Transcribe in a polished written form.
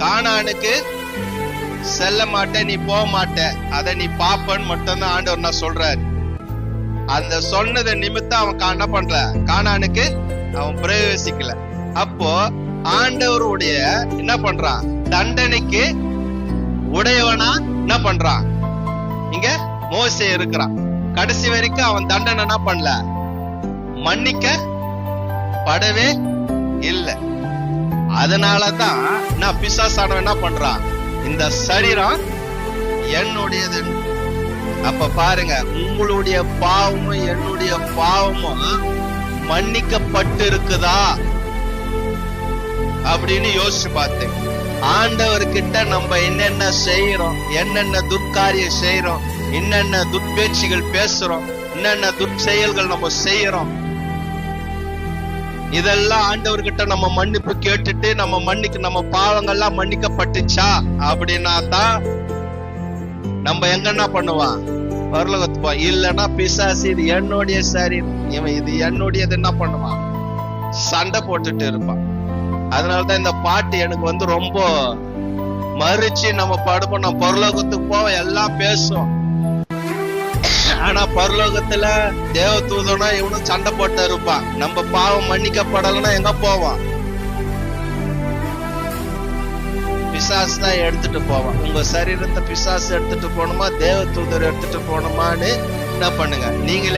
கானானுக்கு செல்ல மாட்ட, நீ போக மாட்ட, அத நீ பாப்பன்னு மட்டும்தான் ஆண்டவர் நான் சொல்றாரு. அந்த சொன்னதை நிமித்தம் அவன் என்ன பண்ற, கானானுக்கு அவன் பிரவேசிக்கல. அப்போ ஆண்டவருடைய என்ன பண்றான், தண்டனைக்கு உடையவனா என்ன பண்றான், இங்க மோசே இருக்கிறான். கடைசி வரைக்கும் அவன் தண்டனை என்ன பண்ணல, மன்னிக்க படவே இல்லை. அதனாலதான் நான் பிசாசானவன் என்ன பண்றான், இந்த சரீரம் என்னுடையது. அப்ப பாருங்க, உங்களுடைய பாவமும் என்னுடைய பாவமும் மன்னிக்கப்பட்டு இருக்குதா அப்படின்னு யோசிச்சு பார்த்தேன். ஆண்டவர்கிட்ட நம்ம என்னென்ன செய்யறோம், என்னென்ன துர்காரியம் செய்யறோம், என்னென்ன துர்பேச்சுகள் பேசுறோம், என்னென்ன துர்ச்செயல்கள் நம்ம செய்யறோம், இதெல்லாம் ஆண்டவர்கிட்ட நம்ம மன்னிப்பு கேட்டுட்டு நம்ம பாவங்கள்லாம் மன்னிக்கப்பட்டுச்சா அப்படின்னா தான் நம்ம எங்க என்ன பண்ணுவான், பரலோகத்துப்பா. இல்லைன்னா பிசாசு இது என்னுடைய சரீரம், இவன் இது என்னுடையது என்ன பண்ணுவான், சண்டை போட்டுட்டு இருப்பான். அதனாலதான் இந்த பாட்டு எனக்கு ரொம்ப மறிச்சு நம்ம படுப்போம். நம்ம பரலோகத்துக்கு போவோம், எல்லாம் பேசுவோம். ஆனா பரலோகத்துல தேவ தூதனா இவனும் சண்டை போட்டு இருப்பான். நம்ம பாவம் மன்னிக்கப்படலைன்னா எங்க போவான், பிசாசு தான் எடுத்துட்டு போவான். உங்க சரீரத்தை பிசாசு எடுத்துட்டு போகணுமா, தேவ தூதர் எடுத்துட்டு போகணுமான்னு என்ன பண்ணுங்க நீங்களே